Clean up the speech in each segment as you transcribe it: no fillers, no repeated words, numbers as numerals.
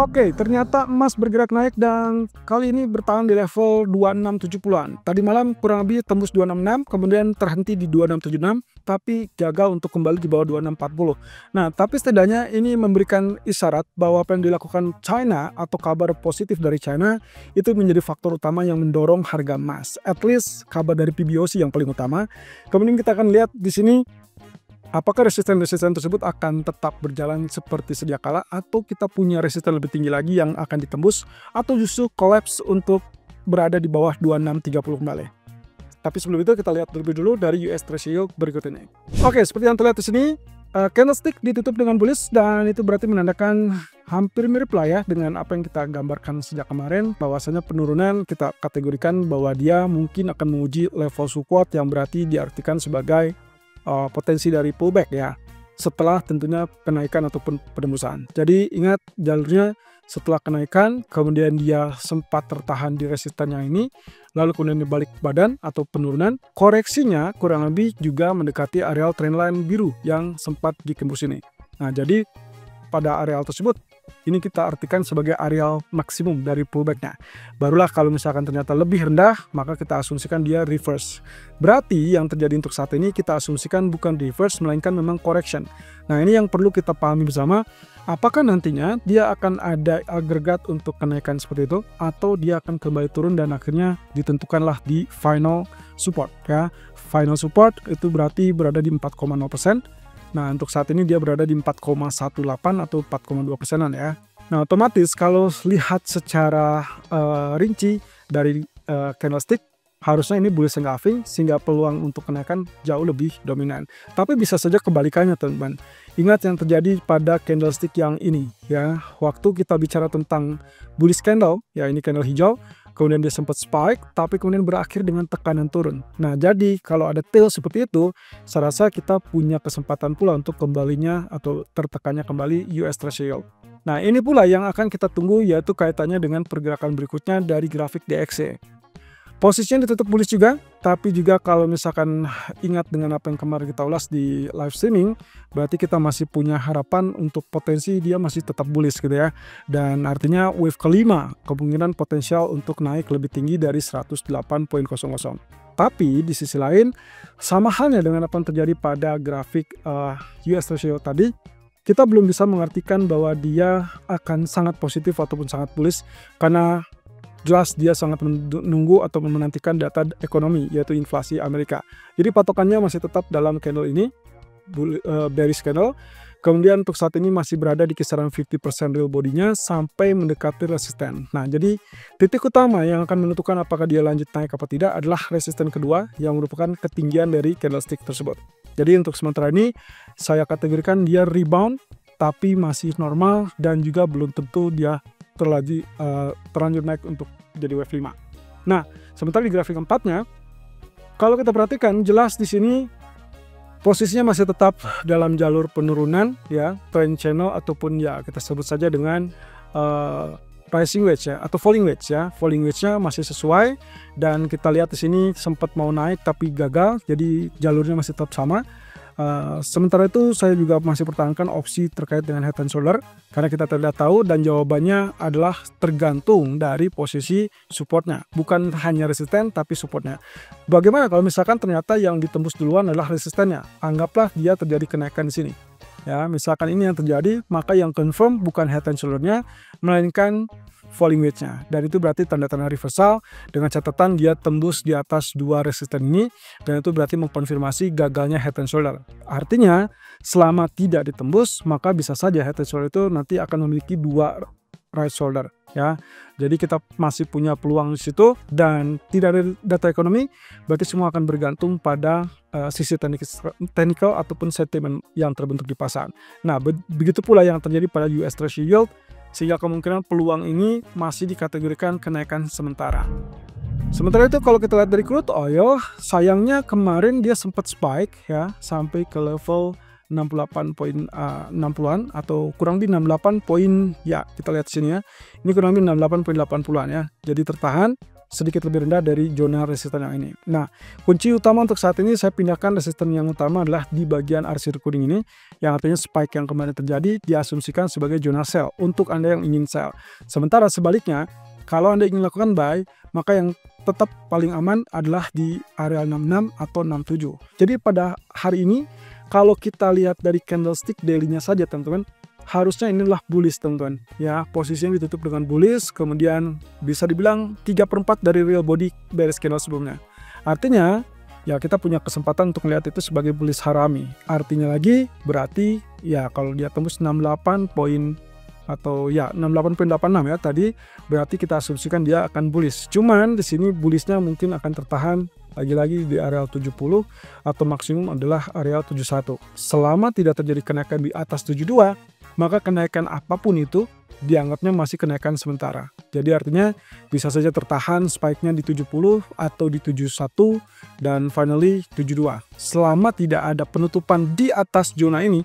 Oke, ternyata emas bergerak naik dan kali ini bertahan di level 2670-an. Tadi malam kurang lebih tembus 266, kemudian terhenti di 2676, tapi gagal untuk kembali di bawah 2640. Nah, tapi setidaknya ini memberikan isyarat bahwa apa yang dilakukan China atau kabar positif dari China itu menjadi faktor utama yang mendorong harga emas. At least kabar dari PBOC yang paling utama. Kemudian kita akan lihat di sini apakah resisten-resisten tersebut akan tetap berjalan seperti sedia kala atau kita punya resisten lebih tinggi lagi yang akan ditembus atau justru collapse untuk berada di bawah 2630 kembali. Tapi sebelum itu kita lihat terlebih dulu dari US Treasury Yield berikut ini. Oke, seperti yang terlihat di sini, candlestick ditutup dengan bullish dan itu berarti menandakan hampir mirip lah ya dengan apa yang kita gambarkan sejak kemarin, bahwasanya penurunan kita kategorikan bahwa dia mungkin akan menguji level support yang berarti diartikan sebagai potensi dari pullback ya, setelah tentunya kenaikan ataupun penembusan. Jadi ingat jalurnya setelah kenaikan, kemudian dia sempat tertahan di resisten yang ini, lalu kemudian dibalik badan atau penurunan, koreksinya kurang lebih juga mendekati areal trendline biru yang sempat dikembus ini. Nah, jadi pada areal tersebut ini kita artikan sebagai areal maksimum dari pullbacknya. Barulah kalau misalkan ternyata lebih rendah, maka kita asumsikan dia reverse. Berarti yang terjadi untuk saat ini kita asumsikan bukan reverse, melainkan memang correction. Nah, ini yang perlu kita pahami bersama. Apakah nantinya dia akan ada agregat untuk kenaikan seperti itu, atau dia akan kembali turun dan akhirnya ditentukanlah di final support ya. Final support itu berarti berada di 4,0%. Nah, untuk saat ini dia berada di 4,18 atau 4,2%-an ya. Nah, otomatis kalau lihat secara rinci dari candlestick, harusnya ini bullish engulfing sehingga peluang untuk kenaikan jauh lebih dominan. Tapi bisa saja kebalikannya, teman-teman. Ingat yang terjadi pada candlestick yang ini ya. Waktu kita bicara tentang bullish candle, ya ini candle hijau, kemudian dia sempat spike, tapi kemudian berakhir dengan tekanan turun. Nah, jadi kalau ada tail seperti itu, saya rasa kita punya kesempatan pula untuk kembalinya atau tertekannya kembali US Treasury Yield. Nah, ini pula yang akan kita tunggu, yaitu kaitannya dengan pergerakan berikutnya dari grafik DXY. Posisinya ditutup bullish juga, tapi juga kalau misalkan ingat dengan apa yang kemarin kita ulas di live streaming, berarti kita masih punya harapan untuk potensi dia masih tetap bullish gitu ya. Dan artinya wave kelima kemungkinan potensial untuk naik lebih tinggi dari 108.00. Tapi di sisi lain, sama halnya dengan apa yang terjadi pada grafik US Treasury tadi, kita belum bisa mengartikan bahwa dia akan sangat positif ataupun sangat bullish, karena jelas dia sangat menunggu atau menantikan data ekonomi, yaitu inflasi Amerika. Jadi patokannya masih tetap dalam candle ini, bearish candle. Kemudian untuk saat ini masih berada di kisaran 50% real body-nya sampai mendekati resisten. Nah, jadi titik utama yang akan menentukan apakah dia lanjut naik apa tidak adalah resisten kedua yang merupakan ketinggian dari candlestick tersebut. Jadi untuk sementara ini saya kategorikan dia rebound, tapi masih normal dan juga belum tentu dia terlanjur naik untuk jadi wave 5. Nah, sementara di grafik keempatnya, kalau kita perhatikan jelas di sini posisinya masih tetap dalam jalur penurunan ya, trend channel ataupun ya kita sebut saja dengan rising wedge ya atau falling wedge ya. Falling wedge-nya masih sesuai dan kita lihat di sini sempat mau naik tapi gagal, jadi jalurnya masih tetap sama. Sementara itu saya juga masih pertahankan opsi terkait dengan head and shoulder karena kita tidak tahu dan jawabannya adalah tergantung dari posisi supportnya, bukan hanya resisten tapi supportnya. Bagaimana kalau misalkan ternyata yang ditembus duluan adalah resistennya? Anggaplah dia terjadi kenaikan di sini ya, misalkan ini yang terjadi, maka yang confirm bukan head and shoulder-nya melainkan falling wedge-nya, dan itu berarti tanda-tanda reversal dengan catatan dia tembus di atas dua resisten ini, dan itu berarti mengkonfirmasi gagalnya head and shoulder. Artinya selama tidak ditembus maka bisa saja head and shoulder itu nanti akan memiliki dua right shoulder ya. Jadi kita masih punya peluang di situ dan tidak ada data ekonomi, berarti semua akan bergantung pada sisi technical ataupun sentiment yang terbentuk di pasar. Nah, begitu pula yang terjadi pada US Treasury Yield, sehingga kemungkinan peluang ini masih dikategorikan kenaikan sementara. Sementara itu kalau kita lihat dari crude oil, sayangnya kemarin dia sempat spike ya sampai ke level 68.60-an atau kurang lebih 68 poin ya, kita lihat sini ya. Ini kurang lebih 68.80-an ya. Jadi tertahan sedikit lebih rendah dari zona resisten yang ini. Nah, kunci utama untuk saat ini saya pindahkan resisten yang utama adalah di bagian arsir kuning ini, yang artinya spike yang kemarin terjadi diasumsikan sebagai zona sell untuk Anda yang ingin sell. Sementara sebaliknya, kalau Anda ingin lakukan buy, maka yang tetap paling aman adalah di area 66 atau 67. Jadi pada hari ini, kalau kita lihat dari candlestick daily-nya saja teman-teman, harusnya inilah bullish teman-teman. Ya, posisinya ditutup dengan bullish, kemudian bisa dibilang 3/4 dari real body bearish candle sebelumnya. Artinya, ya kita punya kesempatan untuk melihat itu sebagai bullish harami. Artinya lagi, berarti ya kalau dia tembus 68 poin atau ya 68.86 ya tadi, berarti kita asumsikan dia akan bullish. Cuman di sini bullishnya mungkin akan tertahan lagi-lagi di area 70 atau maksimum adalah area 71. Selama tidak terjadi kenaikan di atas 72, maka kenaikan apapun itu dianggapnya masih kenaikan sementara. Jadi artinya bisa saja tertahan spike-nya di 70 atau di 71 dan finally 72. Selama tidak ada penutupan di atas zona ini,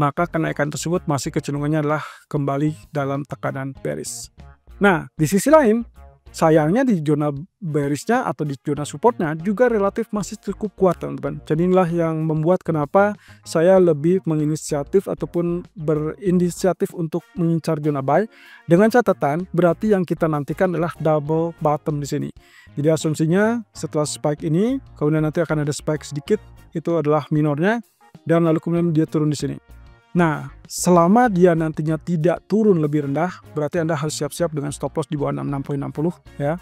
maka kenaikan tersebut masih kecenderungannya adalah kembali dalam tekanan bearish. Nah, di sisi lain, sayangnya di zona bearishnya atau di zona supportnya juga relatif masih cukup kuat teman-teman. Jadi inilah yang membuat kenapa saya lebih menginisiatif ataupun berinisiatif untuk mengincar zona buy. Dengan catatan berarti yang kita nantikan adalah double bottom di sini. Jadi asumsinya setelah spike ini, kemudian nanti akan ada spike sedikit, itu adalah minornya, dan lalu kemudian dia turun di sini. Nah, selama dia nantinya tidak turun lebih rendah, berarti Anda harus siap-siap dengan stop loss di bawah 66.60 ya.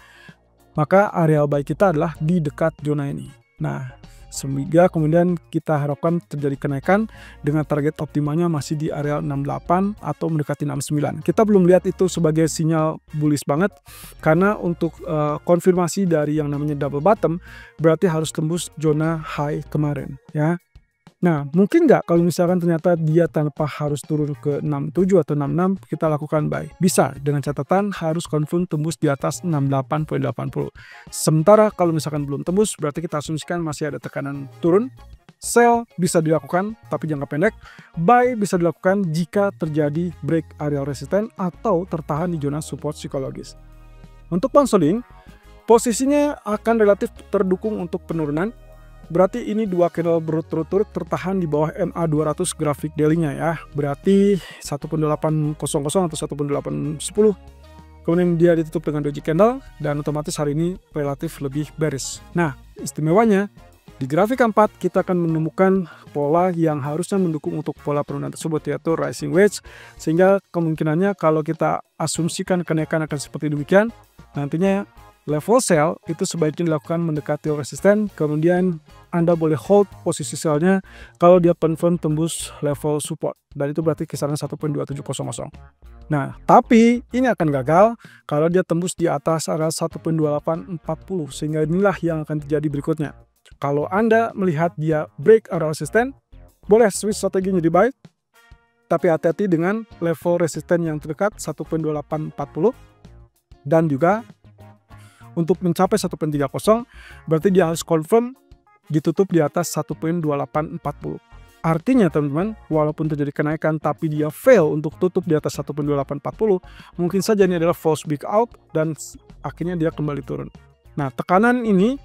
Maka area buy kita adalah di dekat zona ini. Nah, sehingga kemudian kita harapkan terjadi kenaikan dengan target optimalnya masih di area 68 atau mendekati 69. Kita belum lihat itu sebagai sinyal bullish banget, karena untuk konfirmasi dari yang namanya double bottom berarti harus tembus zona high kemarin ya. Nah, mungkin nggak kalau misalkan ternyata dia tanpa harus turun ke 67 atau 66, kita lakukan buy? Bisa, dengan catatan harus confirm tembus di atas 68.80. Sementara kalau misalkan belum tembus, berarti kita asumsikan masih ada tekanan turun. Sell bisa dilakukan, tapi jangka pendek. Buy bisa dilakukan jika terjadi break area resisten atau tertahan di zona support psikologis. Untuk pound sterling, posisinya akan relatif terdukung untuk penurunan. Berarti ini dua candle berturut-turut tertahan di bawah MA 200 grafik daily-nya ya. Berarti 1.800 atau 1.810. Kemudian dia ditutup dengan doji candle dan otomatis hari ini relatif lebih bearish. Nah, istimewanya di grafik keempat kita akan menemukan pola yang harusnya mendukung untuk pola penurunan tersebut, yaitu rising wedge. Sehingga kemungkinannya kalau kita asumsikan kenaikan akan seperti demikian, nantinya level sell itu sebaiknya dilakukan mendekati resisten, kemudian Anda boleh hold posisi sellnya kalau dia confirm tembus level support, dan itu berarti kisaran 1.2700. Nah, tapi ini akan gagal kalau dia tembus di atas area 1.2840, sehingga inilah yang akan terjadi berikutnya. Kalau Anda melihat dia break area resisten, boleh switch strateginya di buy, tapi hati-hati dengan level resisten yang terdekat 1.2840, dan juga untuk mencapai 1.30 berarti dia harus confirm ditutup di atas 1.2840. Artinya teman-teman, walaupun terjadi kenaikan tapi dia fail untuk tutup di atas 1.2840, mungkin saja ini adalah false breakout dan akhirnya dia kembali turun. Nah, tekanan ini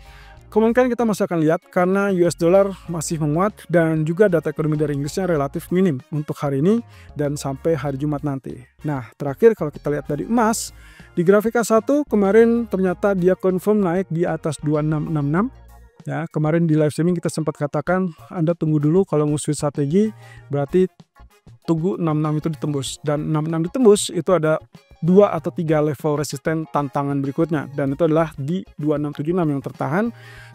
kemungkinan kita masih akan lihat karena US dollar masih menguat dan juga data ekonomi dari Inggrisnya relatif minim untuk hari ini dan sampai hari Jumat nanti. Nah, terakhir kalau kita lihat dari emas, di grafik A1 kemarin ternyata dia confirm naik di atas 2666. Ya, kemarin di live streaming kita sempat katakan Anda tunggu dulu kalau mau switch strategi, berarti tunggu 66 itu ditembus, dan 66 ditembus itu ada 2 atau 3 level resisten tantangan berikutnya, dan itu adalah di 2676 yang tertahan,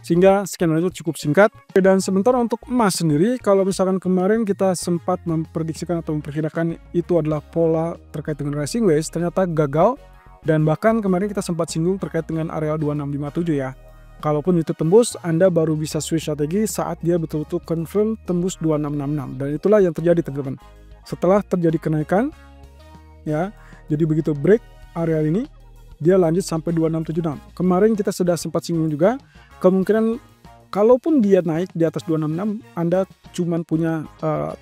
sehingga skenario itu cukup singkat. Dan sementara untuk emas sendiri, kalau misalkan kemarin kita sempat memprediksikan atau memperkirakan itu adalah pola terkait dengan rising wedge, ternyata gagal, dan bahkan kemarin kita sempat singgung terkait dengan area 2657 ya. Kalaupun itu tembus, Anda baru bisa switch strategi saat dia betul-betul confirm tembus 2666, dan itulah yang terjadi teman-teman. Setelah terjadi kenaikan ya, jadi begitu break area ini dia lanjut sampai 2676. Kemarin kita sudah sempat singgung juga, kemungkinan kalaupun dia naik di atas 266, Anda cuman punya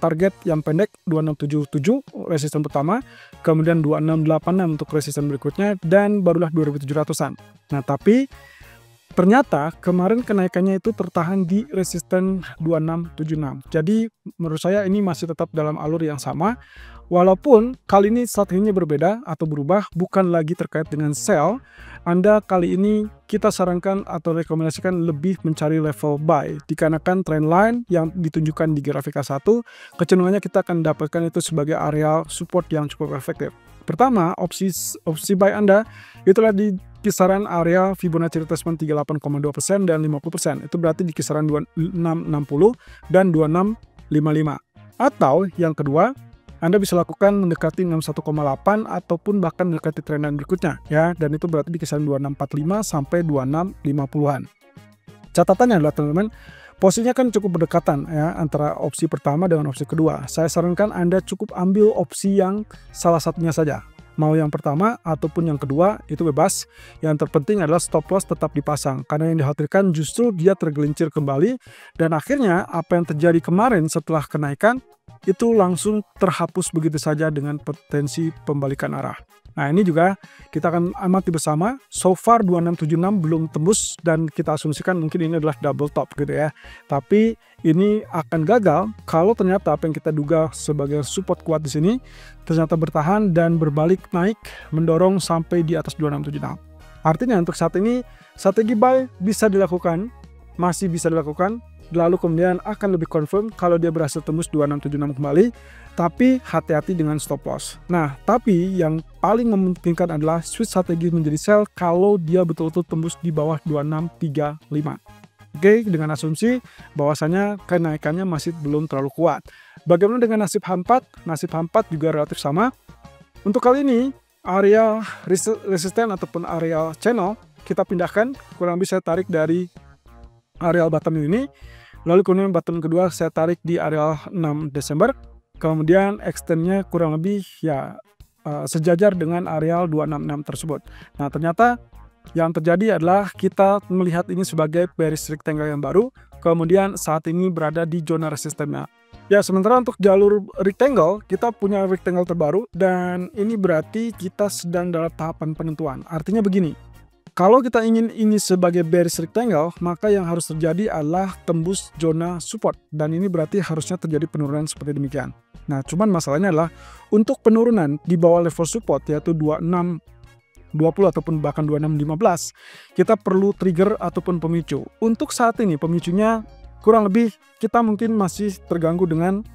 target yang pendek 2677 resisten pertama, kemudian 2686 untuk resisten berikutnya, dan barulah 2700-an. Nah, tapi ternyata kemarin kenaikannya itu tertahan di resisten 2676. Jadi menurut saya ini masih tetap dalam alur yang sama. Walaupun kali ini strateginya berbeda atau berubah, bukan lagi terkait dengan sell. Anda kali ini kita sarankan atau rekomendasikan lebih mencari level buy. Dikarenakan trend line yang ditunjukkan di grafik A1, kecenderungannya kita akan dapatkan itu sebagai area support yang cukup efektif. Pertama, opsi buy Anda itulah di kisaran area Fibonacci retracement 38,2% dan 50%. Itu berarti di kisaran 2660 dan 2655. Atau yang kedua, Anda bisa lakukan mendekati 61,8 ataupun bahkan mendekati trendan berikutnya ya, dan itu berarti di kisaran 2645 sampai 2650-an. Catatannya adalah teman-teman, posisinya kan cukup berdekatan ya antara opsi pertama dengan opsi kedua. Saya sarankan Anda cukup ambil opsi yang salah satunya saja. Mau yang pertama ataupun yang kedua itu bebas. Yang terpenting adalah stop loss tetap dipasang. Karena yang dikhawatirkan justru dia tergelincir kembali. Dan akhirnya apa yang terjadi kemarin setelah kenaikan itu langsung terhapus begitu saja dengan potensi pembalikan arah. Nah, ini juga kita akan amati bersama. So far 2676 belum tembus dan kita asumsikan mungkin ini adalah double top gitu ya. Tapi ini akan gagal kalau ternyata apa yang kita duga sebagai support kuat di sini ternyata bertahan dan berbalik naik mendorong sampai di atas 2676. Artinya untuk saat ini strategi buy bisa dilakukan, masih bisa dilakukan. Lalu kemudian akan lebih confirm kalau dia berhasil tembus 2676 kembali, tapi hati-hati dengan stop loss. Nah, tapi yang paling memungkinkan adalah switch strategi menjadi sell kalau dia betul-betul tembus di bawah 2635. Oke, dengan asumsi bahwasanya kenaikannya masih belum terlalu kuat. Bagaimana dengan nasib H4? Nasib H4 juga relatif sama. Untuk kali ini, area resisten ataupun area channel kita pindahkan, kurang lebih saya tarik dari area bottom ini. Lalu kemudian button kedua saya tarik di area 6 Desember. Kemudian extendnya kurang lebih ya sejajar dengan area 266 tersebut. Nah, ternyata yang terjadi adalah kita melihat ini sebagai bearish rectangle yang baru. Kemudian saat ini berada di zona resistennya. Ya, sementara untuk jalur rectangle, kita punya rectangle terbaru. Dan ini berarti kita sedang dalam tahapan penentuan. Artinya begini. Kalau kita ingin ini sebagai bearish rectangle, maka yang harus terjadi adalah tembus zona support. Dan ini berarti harusnya terjadi penurunan seperti demikian. Nah, cuman masalahnya adalah untuk penurunan di bawah level support yaitu 2620 ataupun bahkan 2615, kita perlu trigger ataupun pemicu. Untuk saat ini pemicunya kurang lebih kita mungkin masih terganggu dengan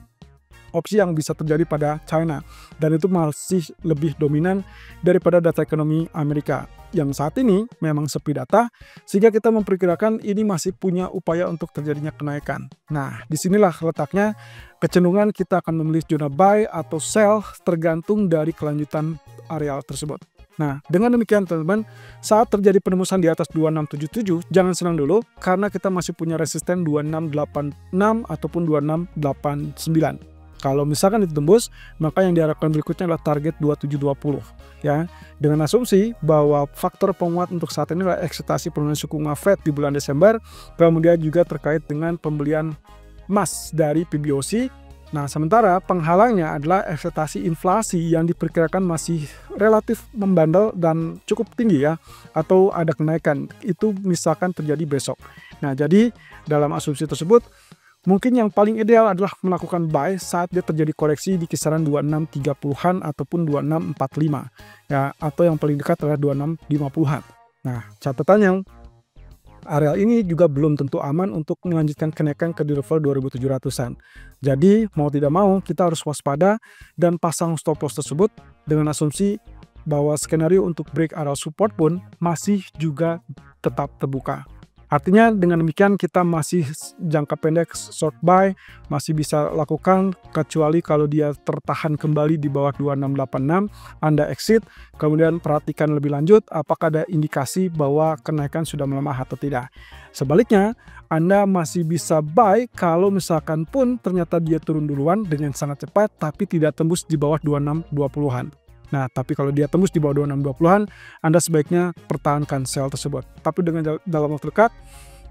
opsi yang bisa terjadi pada China, dan itu masih lebih dominan daripada data ekonomi Amerika yang saat ini memang sepi data, sehingga kita memperkirakan ini masih punya upaya untuk terjadinya kenaikan. Nah, disinilah letaknya kecenderungan kita akan memilih zona buy atau sell tergantung dari kelanjutan area tersebut. Nah, dengan demikian teman-teman, saat terjadi penembusan di atas 2677, jangan senang dulu karena kita masih punya resisten 2686 ataupun 2689. Kalau misalkan itu tembus, maka yang diharapkan berikutnya adalah target 2720 ya. Dengan asumsi bahwa faktor penguat untuk saat ini adalah ekspektasi penurunan suku bunga Fed di bulan Desember, kemudian juga terkait dengan pembelian emas dari PBOC. Nah, sementara penghalangnya adalah ekspektasi inflasi yang diperkirakan masih relatif membandel dan cukup tinggi ya, atau ada kenaikan. Itu misalkan terjadi besok. Nah, jadi dalam asumsi tersebut mungkin yang paling ideal adalah melakukan buy saat dia terjadi koreksi di kisaran 2630-an ataupun 2645 ya, atau yang paling dekat adalah 2650-an. Nah, catatan yang area ini juga belum tentu aman untuk melanjutkan kenaikan ke di level 2700-an. Jadi, mau tidak mau kita harus waspada dan pasang stop loss tersebut dengan asumsi bahwa skenario untuk break area support pun masih juga tetap terbuka. Artinya dengan demikian kita masih jangka pendek short buy masih bisa lakukan, kecuali kalau dia tertahan kembali di bawah 2686, Anda exit, kemudian perhatikan lebih lanjut apakah ada indikasi bahwa kenaikan sudah melemah atau tidak. Sebaliknya, Anda masih bisa buy kalau misalkan pun ternyata dia turun duluan dengan sangat cepat tapi tidak tembus di bawah 2620-an. Nah, tapi kalau dia tembus di bawah 2620-an, Anda sebaiknya pertahankan sell tersebut. Tapi dengan dalam waktu dekat,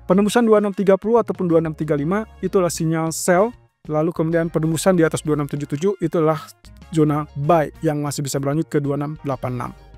Penembusan 2630 ataupun 2635 itulah sinyal sell, lalu kemudian penembusan di atas 2677 itulah zona buy yang masih bisa berlanjut ke 2686.